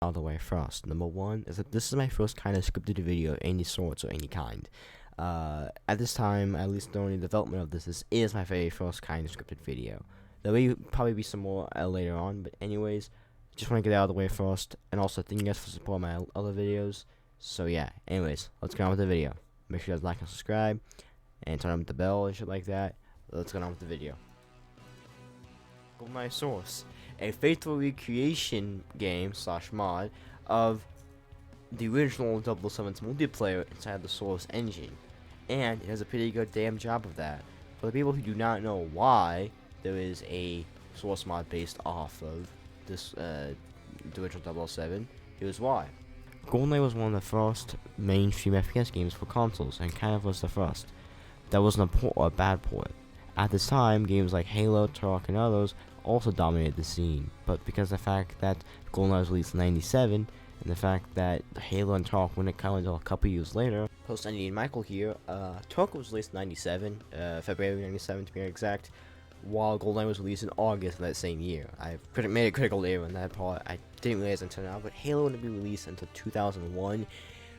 out of the way first. Number one is that this is my first kind of scripted video of any sorts or any kind. At this time, at least during the development of this is my very first kind of scripted video. There will probably be some more later on, but anyways, just want to get it out of the way first, and also thank you guys for supporting my other videos. So yeah, anyways, let's get on with the video. Make sure you guys like and subscribe, and turn on the bell and shit like that. Let's get on with the video. Goldeneye Source, a faithful recreation game / mod of the original 007's multiplayer inside the Source engine, and it does a pretty good damn job of that. For the people who do not know why there is a Source mod based off of this the original 007, here's why. Goldeneye was one of the first mainstream FPS games for consoles, and kind of was the first. That wasn't a port or a bad port. At this time, games like Halo, Turok, and others also dominated the scene, but because of the fact that Goldeneye was released in '97, and the fact that Halo and Turok wouldn't come until a couple years later, post Andy and Michael here, Turok was released in '97, February '97 to be exact, while Goldeneye was released in August of that same year. I made a critical error in that part. I didn't realize until now, but Halo wouldn't be released until 2001,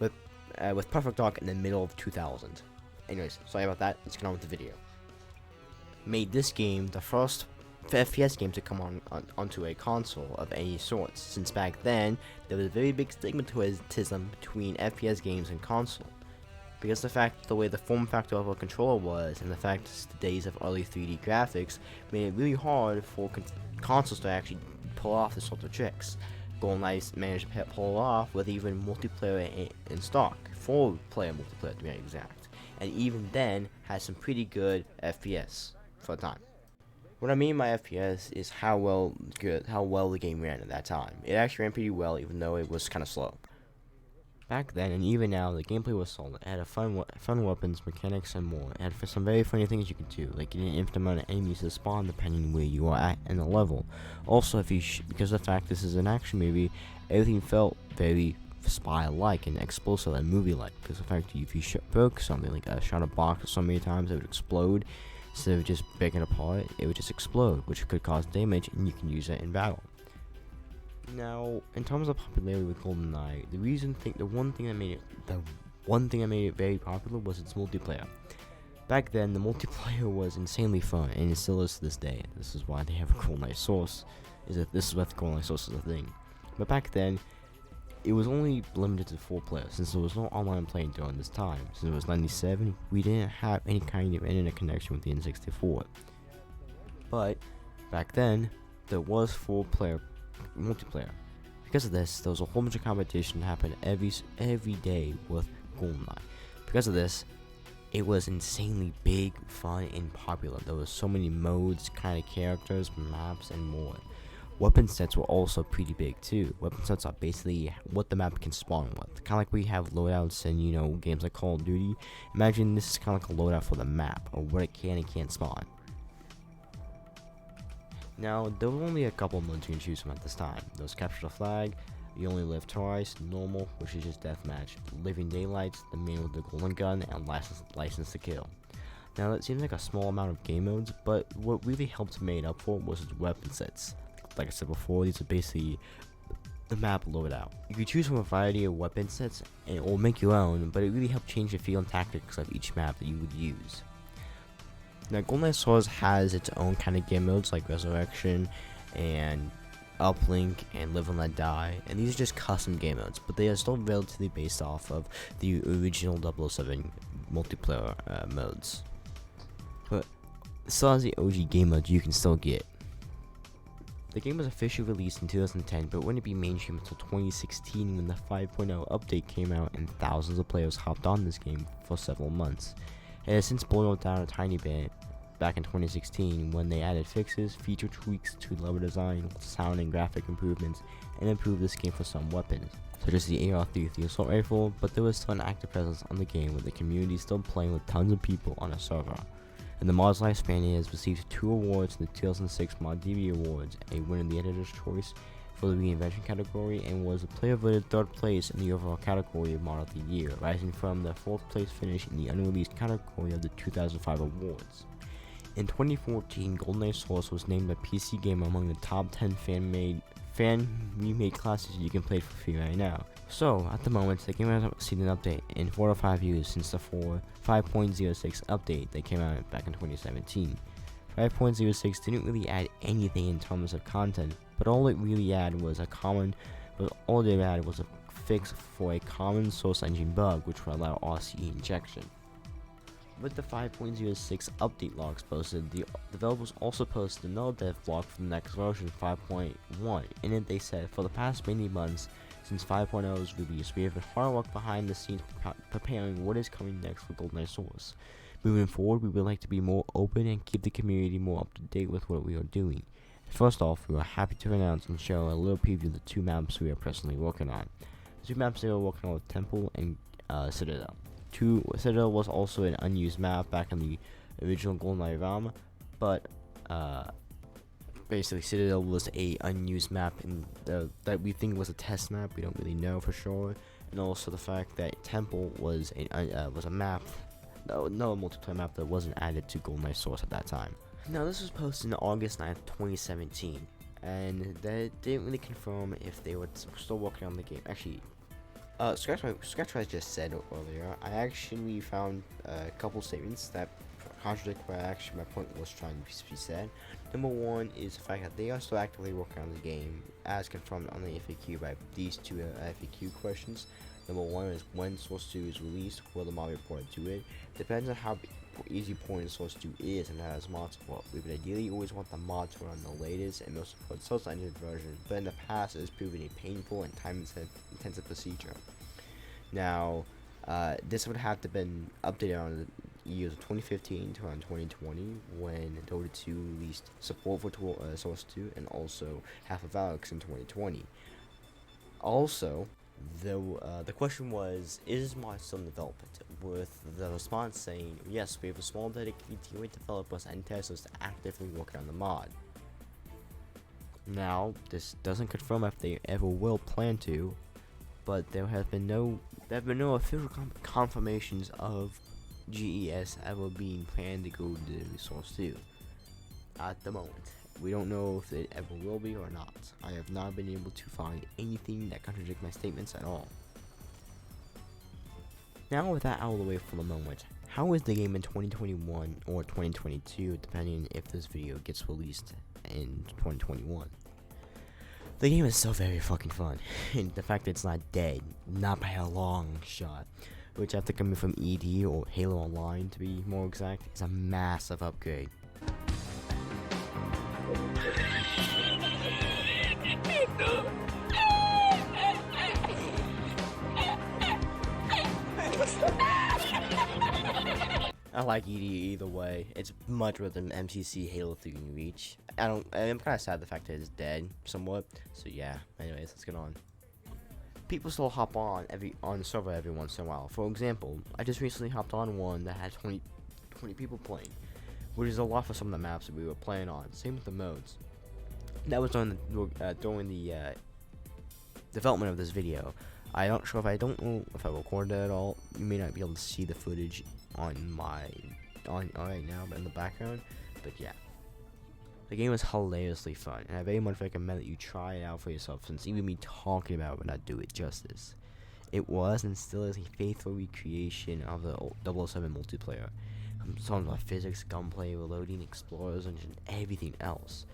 with Perfect Dark in the middle of 2000. Anyways, sorry about that. Let's get on with the video. Made this game the first FPS game to come onto a console of any sort, since back then there was a very big stigmatism between FPS games and console, because the way the form factor of a controller was, and the fact the days of early 3D graphics made it really hard for consoles to actually pull off this sort of tricks. Goldeneye managed to pull it off with even multiplayer in stock, 4-player multiplayer to be exact, and even then had some pretty good FPS for the time. What I mean by FPS is how well the game ran at that time. It actually ran pretty well, even though it was kind of slow. Back then, and even now, the gameplay was solid. It had fun weapons, mechanics, and more. It had some very funny things you could do, like getting an infinite amount of enemies to spawn depending where you are at in the level. Also, because of the fact this is an action movie, everything felt very spy-like and explosive and movie-like. Because of the fact if you broke something, like shot a box so many times it would explode, instead of just breaking it apart, it would just explode, which could cause damage, and you can use it in battle. Now, in terms of popularity with GoldenEye, the one thing that made it very popular was its multiplayer. Back then, the multiplayer was insanely fun, and it still is to this day. This is why they have a GoldenEye Source. This is what the GoldenEye Source is a thing. But back then, it was only limited to 4 players, since there was no online playing during this time. Since it was '97, we didn't have any kind of internet connection with the N64. But back then, there was 4-player multiplayer. Because of this, there was a whole bunch of competition that happened every day with Goldeneye. Because of this, it was insanely big, fun, and popular. There was so many modes, kind of characters, maps, and more. Weapon sets were also pretty big too. Weapon sets are basically what the map can spawn with. Kind of like we have loadouts in, games like Call of Duty. Imagine this is kind of like a loadout for the map, or what it can and can't spawn. Now, there were only a couple of modes you can choose from at this time. There was Capture the Flag, You Only Live Twice, Normal, which is just Deathmatch, Living Daylights, the Man with the Golden Gun, and License to Kill. Now, that seems like a small amount of game modes, but what really helped make it up for was its weapon sets. Like I said before, these are basically the map loadout. You can choose from a variety of weapon sets or make your own, but it really helped change the feel and tactics of each map that you would use. Now, Goldeneye Source has its own kind of game modes like Resurrection and Uplink and Live and Let Die, and these are just custom game modes, but they are still relatively based off of the original 007 multiplayer modes. But still has the OG game modes you can still get. The game was officially released in 2010, but wouldn't be mainstream until 2016 when the 5.0 update came out and thousands of players hopped on this game for several months. It has since boiled down a tiny bit back in 2016 when they added fixes, feature tweaks to level design, sound and graphic improvements, and improved this game for some weapons, such as the AR-3 the assault rifle, but there was still an active presence on the game with the community still playing with tons of people on a server. And the mod's lifespan has received 2 awards in the 2006 Mod DB Awards, a win in the Editor's Choice for the Reinvention category, and was a player voted 3rd place in the overall category of Mod of the Year, rising from the 4th place finish in the unreleased category of the 2005 awards. In 2014, Goldeneye Source was named a PC game among the top 10 fan-made fan remade classes you can play for free right now. So, at the moment, the game hasn't seen an update in 4 or 5 years since the 5.06 update that came out back in 2017. 5.06 didn't really add anything in terms of content, but all it really added was a fix for a common source engine bug which would allow RCE injection. With the 5.06 update logs posted, the developers also posted another dev log for the next version, 5.1. In it they said, for the past many months since 5.0's release, we have been hard work behind the scenes preparing what is coming next for Goldeneye Source. Moving forward, we would like to be more open and keep the community more up to date with what we are doing. First off, we are happy to announce and show a little preview of the 2 maps we are presently working on. The 2 maps they are working on are Temple and Citadel. Citadel was also an unused map back in the original GoldenEye ROM, but basically Citadel was a unused map that we think was a test map. We don't really know for sure, and also the fact that Temple was a map, no multiplayer map that wasn't added to GoldenEye Source at that time. Now this was posted on August 9th, 2017, and they didn't really confirm if they were still working on the game. Actually, Scratch what I just said earlier. I actually found a couple statements that contradict what actually my point was trying to be said. Number one is the fact that they are still actively working on the game, as confirmed on the FAQ by these 2 FAQ questions. Number one is when Source 2 is released, will the mod be ported to it? Depends on how easy porting Source 2 is and how its mod support. We would ideally always want the mod to run the latest and most supported Source engine version, but in the past it has proven a painful and time-intensive procedure. Now, this would have to been updated on the years of 2015 to around 2020 when Dota 2 released support for Source 2 and also half of Alex in 2020. Also, the question was, is mod still in development? With the response saying, yes, we have a small dedicated team of developers and testers actively working on the mod. Now, this doesn't confirm if they ever will plan to, but there have been no official confirmations of GES ever being planned to go to Source 2. At the moment, we don't know if it ever will be or not. I have not been able to find anything that contradicts my statements at all. Now with that out of the way for the moment, how is the game in 2021 or 2022, depending if this video gets released in 2021? The game is so very fucking fun, and the fact that it's not dead, not by a long shot, which after coming from ED or Halo Online to be more exact, is a massive upgrade. I like ED either way. It's much better than MCC Halo 3 Reach. I'm kind of sad the fact that it's dead somewhat. So yeah. Anyways, let's get on. People still hop on the server every once in a while. For example, I just recently hopped on one that had 20 people playing, which is a lot for some of the maps that we were playing on. Same with the modes. That was during the development of this video. I don't know if I recorded it at all. You may not be able to see the footage on right now, but in the background. But yeah, the game is hilariously fun, and I very much recommend that you try it out for yourself, since even me talking about it would not do it justice. It was and still is a faithful recreation of the 007 multiplayer. Songs about physics, gunplay, reloading, explorers, and everything else,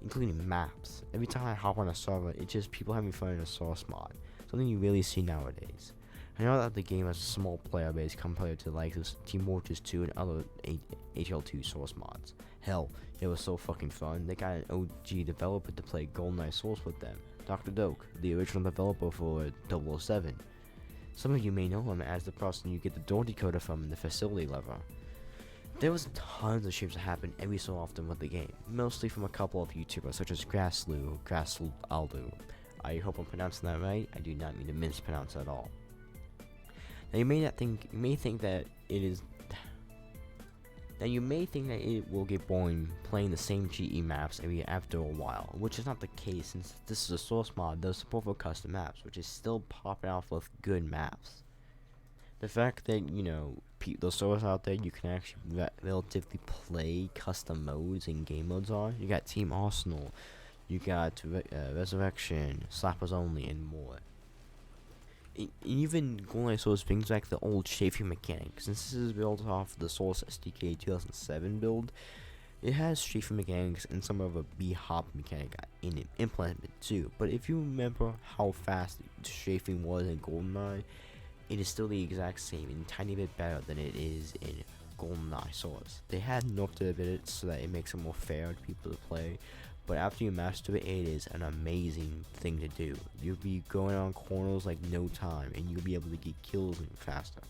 including maps. Every time I hop on a server, it's just people having fun in a source mod, something you really see nowadays. I know that the game has a small player base compared to like Team Fortress 2 and other HL2 source mods. Hell, it was so fucking fun, they got an OG developer to play Goldeneye Source with them, Dr. Doak, the original developer for 007. Some of you may know him as the person you get the door decoder from in the facility lever. There was tons of streams that happen every so often with the game, mostly from a couple of YouTubers such as Grassloo Aldu. I hope I'm pronouncing that right. I do not mean to mispronounce it at all. Now you may think that it will get boring playing the same GE maps after a while, which is not the case, since this is a source mod that does support for custom maps, which is still popping off with good maps. The fact that, those servers out there you can actually relatively play custom modes and game modes on. You got Team Arsenal, You got Resurrection, Slappers Only, and more. Even Goldeneye Source brings back the old chafing mechanic. Since this is built off the Source SDK 2007 build, it has chafing mechanics and some of a B-hop mechanic implemented too. But if you remember how fast chafing was in Goldeneye, it is still the exact same and a tiny bit better than it is in Goldeneye Source. They had nerfed it a bit so that it makes it more fair to people to play, but after you master it, it is an amazing thing to do. You'll be going on corners like no time, and you'll be able to get kills faster.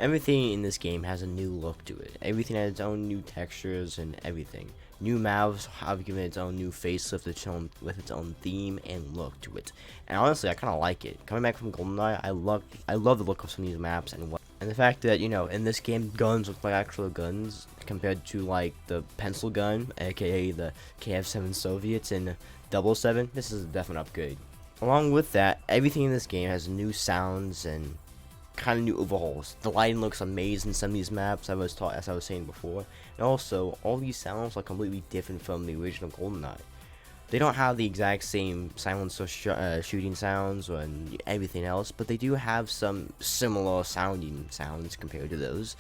Everything in this game has a new look to it. Everything has its own new textures and everything. New maps have given its own new facelift with its own theme and look to it. And honestly, I kind of like it. Coming back from GoldenEye, I love the look of some of these maps and the fact that, you know, in this game, guns look like actual guns compared to like the pencil gun, aka the KF-7 Soviets in 007. This is a definite upgrade. Along with that, everything in this game has new sounds and kind of new overhauls. The lighting looks amazing in some of these maps, as I was saying before, and also all these sounds are completely different from the original GoldenEye. They don't have the exact same silencer shooting sounds or everything else, but they do have some similar sounding sounds compared to those.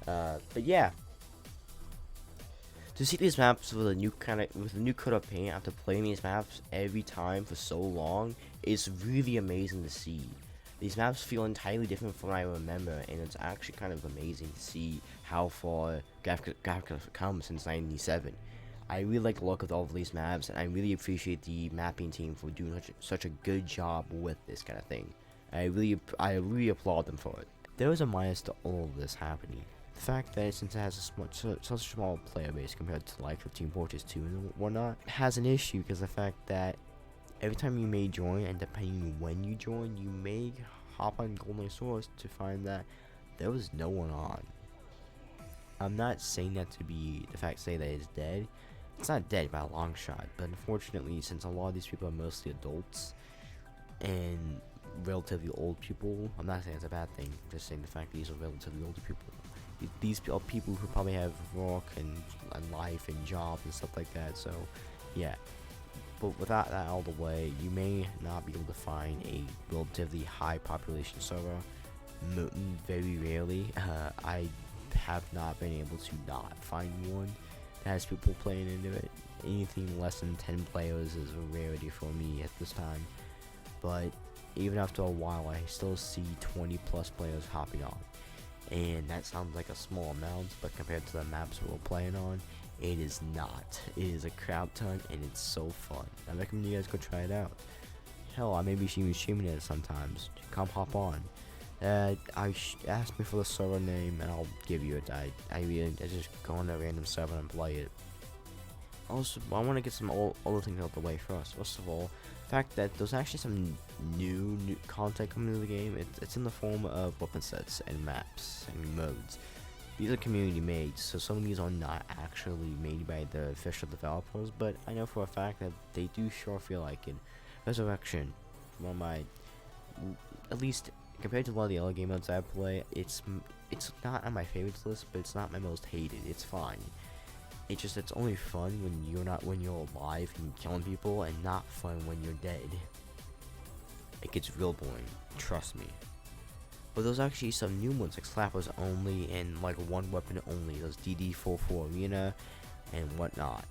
But yeah, to see these maps with a new coat of paint after playing these maps every time for so long is really amazing to see. These maps feel entirely different from what I remember, and it's actually kind of amazing to see how far graphics have come since '97. I really like the look of all of these maps, and I really appreciate the mapping team for doing such a good job with this kind of thing. I really applaud them for it. There is a minus to all of this happening. The fact that since it has such a small player base compared to like Team Fortress 2 and whatnot, it has an issue because the fact that every time you may join, and depending when you join, you may hop on Goldeneye Source to find that there was no one on. I'm not saying that to be the fact say that it's dead. It's not dead by a long shot, but unfortunately, since a lot of these people are mostly adults and relatively old people, I'm not saying it's a bad thing. I'm just saying the fact that these are relatively older people. These are people who probably have work and life and jobs and stuff like that. So, yeah. But without that out of the way, you may not be able to find a relatively high population server. Very rarely. I have not been able to not find one that has people playing into it. Anything less than 10 players is a rarity for me at this time. But even after a while, I still see 20 plus players hopping on. And that sounds like a small amount, but compared to the maps we're playing on, it is not. It is a crowd ton, and it's so fun. I recommend you guys go try it out. Hell, I may be even streaming it sometimes. Come hop on. Ask me for the server name, and I'll give you it. I just go on a random server and play it. Also, I want to get some other things out the way first. First of all, the fact that there's actually some new content coming into the game. It's in the form of weapon sets and maps and modes. These are community made, so some of these are not actually made by the official developers, but I know for a fact that they do sure feel like it. Resurrection, one of my, at least compared to a lot of the other game modes I play, it's not on my favorites list, but it's not my most hated. It's fine. It's only fun when you're alive and killing people, and not fun when you're dead. It gets real boring, trust me. But there's actually some new ones like Slappers Only and like one weapon only. There's DD44 Arena and whatnot.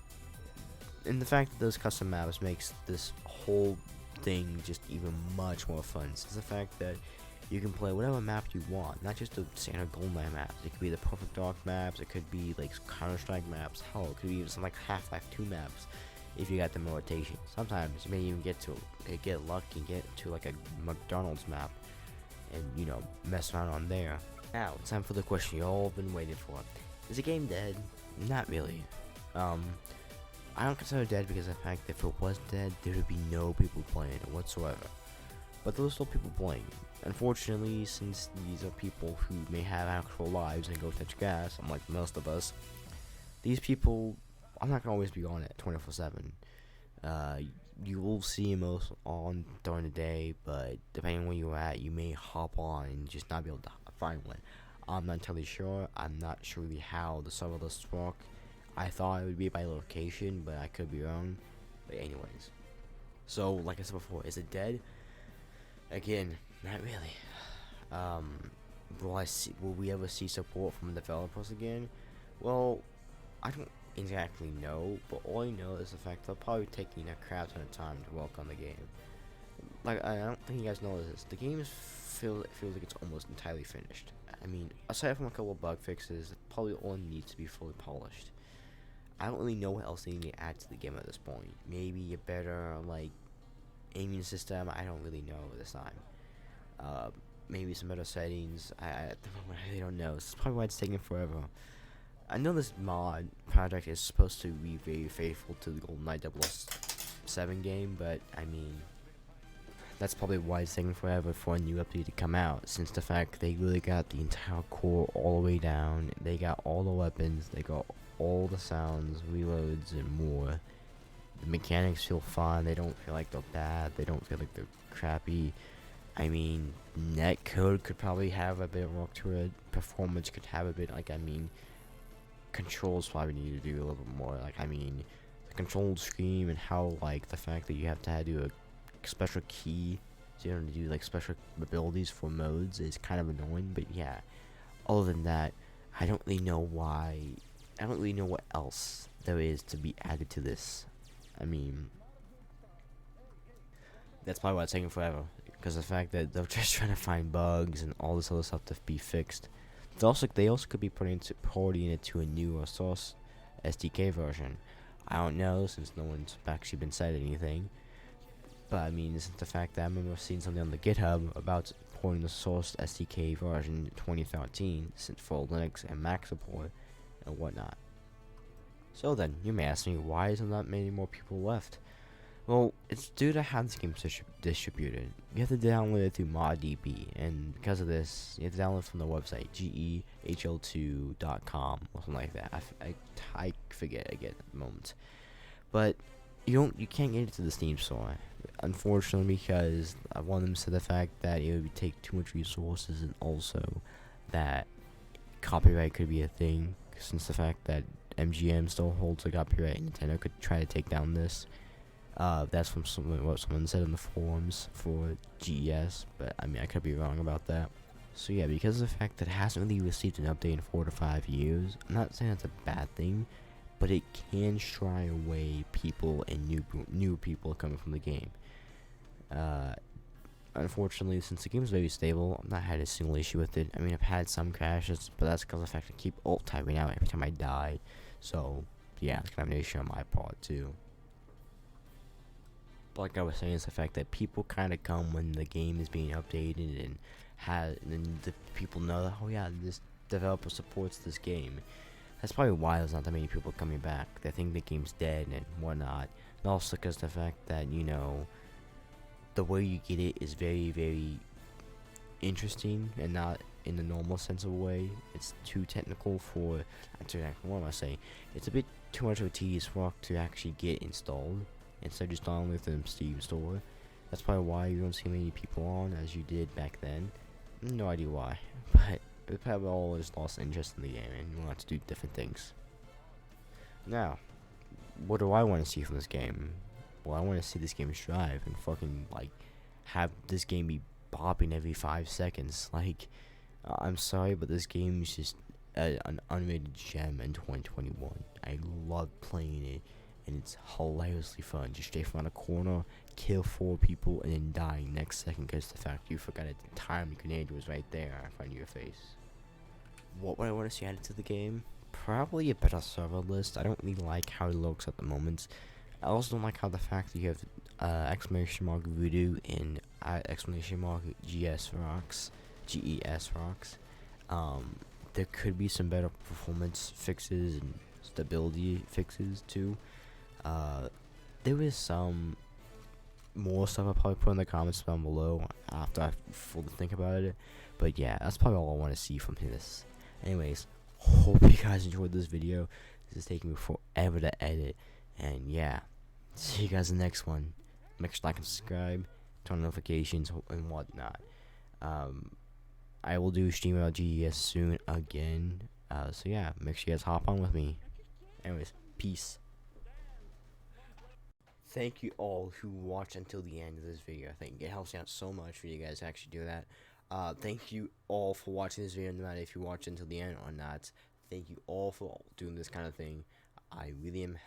And the fact that those custom maps makes this whole thing just even much more fun. Since the fact that you can play whatever map you want, not just the standard Goldeneye maps. It could be the Perfect Dark maps, it could be like Counter-Strike maps, hell, it could be some like Half-Life 2 maps if you got them in rotation. Sometimes you may even get lucky and get to like a McDonald's map and, you know, mess around on there. Now, it's time for the question you all been waiting for. Is the game dead? Not really. I don't consider it dead because of the fact that if it was dead, there would be no people playing it whatsoever. But there are still people playing. Unfortunately, since these are people who may have actual lives and go touch gas, unlike most of us, these people, I'm not gonna always be on it 24/7. You will see most on during the day, but depending on where you're at, you may hop on and just not be able to find one. I'm not entirely sure. I'm not sure really how the server lists work. I thought it would be by location, but I could be wrong. But anyways, so like I said before, is it dead? Again, not really. Will we ever see support from developers again? Well, I don't exactly know, but all I know is the fact they're probably taking a crap ton of time to work on the game. Like, I don't think you guys know this. The game feels like it's almost entirely finished. I mean, aside from a couple of bug fixes, it probably all needs to be fully polished. I don't really know what else they need to add to the game at this point. Maybe a better, like, aiming system. I don't really know this time. Maybe some better settings. At the moment, I really don't know. This is probably why it's taking forever. I know this mod project is supposed to be very faithful to the Goldeneye 007 game, but I mean, that's probably why it's taking forever for a new update to come out, since the fact they really got the entire core all the way down. They got all the weapons, they got all the sounds, reloads, and more. The mechanics feel fun, they don't feel like they're bad, they don't feel like they're crappy. I mean, netcode could probably have a bit of work to it, performance could have a bit, controls probably need to do a little bit more. The control scheme and how, the fact that you have to do a special key so you don't do special abilities for modes is kind of annoying. But yeah, other than that, I don't really know what else there is to be added to this. I mean, that's probably why it's taking forever, because the fact that they're just trying to find bugs and all this other stuff to be fixed. They also could be porting it to a newer Source SDK version. I don't know, since no one's actually been said anything. But I mean, isn't the fact that I remember seeing something on the GitHub about porting the Source SDK version 2013 for Linux and Mac support and whatnot. So then, you may ask me, why isn't that many more people left? Well, it's due to how this game is distributed. You have to download it through ModDB, and because of this, you have to download from the website gehl2.com or something like that. I forget again at the moment, but you can't get it to the Steam store, unfortunately, because one of them said the fact that it would take too much resources, and also that copyright could be a thing, since the fact that MGM still holds a copyright, and Nintendo could try to take down this. That's from what someone said in the forums for GES, but I mean, I could be wrong about that. So yeah, because of the fact that it hasn't really received an update in 4 to 5 years, I'm not saying that's a bad thing, but it can shy away people and new people coming from the game. Unfortunately, since the game is very stable, I've not had a single issue with it. I mean, I've had some crashes, but that's because of the fact I keep alt typing out every time I die. So yeah, it's kind of an issue on my part too. But like I was saying, it's the fact that people kind of come when the game is being updated, and then the people know that, oh yeah, this developer supports this game. That's probably why there's not that many people coming back. They think the game's dead and whatnot. And also because the fact that, the way you get it is very, very interesting, and not in the normal sense of a way. It's too technical for, what am I saying? It's a bit too much of a tedious work to actually get installed, instead of just downloading from Steam store. That's probably why you don't see many people on as you did back then. No idea why, but they probably all just lost interest in the game and want to do different things. Now, what do I want to see from this game? Well, I want to see this game drive and fucking have this game be bopping every 5 seconds. I'm sorry, but this game is just an unrated gem in 2021. I love playing it, and it's hilariously fun. Just strafe around a corner, kill 4 people, and then die next second because the fact you forgot at the time the grenade was right there in front of your face. What would I want to see added to the game? Probably a better server list. I don't really like how it looks at the moment. I also don't like how the fact that you have exclamation mark voodoo and exclamation mark GES rocks. There could be some better performance fixes and stability fixes too. There is some more stuff I'll probably put in the comments down below after I fully think about it. But yeah, that's probably all I want to see from this. Anyways, hope you guys enjoyed this video. This is taking me forever to edit. And yeah, see you guys in the next one. Make sure to like and subscribe, turn on notifications and whatnot. I will do stream about GES soon again. So yeah, make sure you guys hop on with me. Anyways, peace. thank you all who watched until the end of this video. I think it helps me out so much for you guys to actually do that. Thank you all for watching this video, no matter if you watch until the end or not. Thank you all for doing this kind of thing. I really am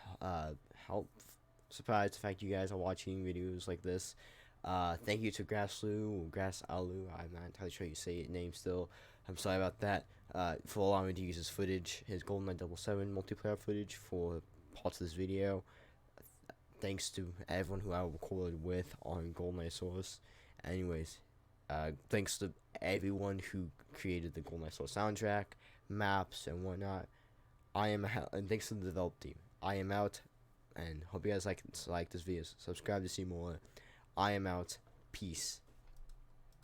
surprised the fact you guys are watching videos like this. Thank you to Grassloo, Grassalu, I'm not entirely sure how you say your name still. I'm sorry about that. For allowing me to use his footage, his Goldeneye 007 multiplayer footage for parts of this video. Thanks to everyone who I recorded with on Goldeneye Source. Anyways, thanks to everyone who created the Goldeneye Source soundtrack, maps, and whatnot. And thanks to the develop team. I am out, and hope you guys like this video. Subscribe to see more. I am out. Peace.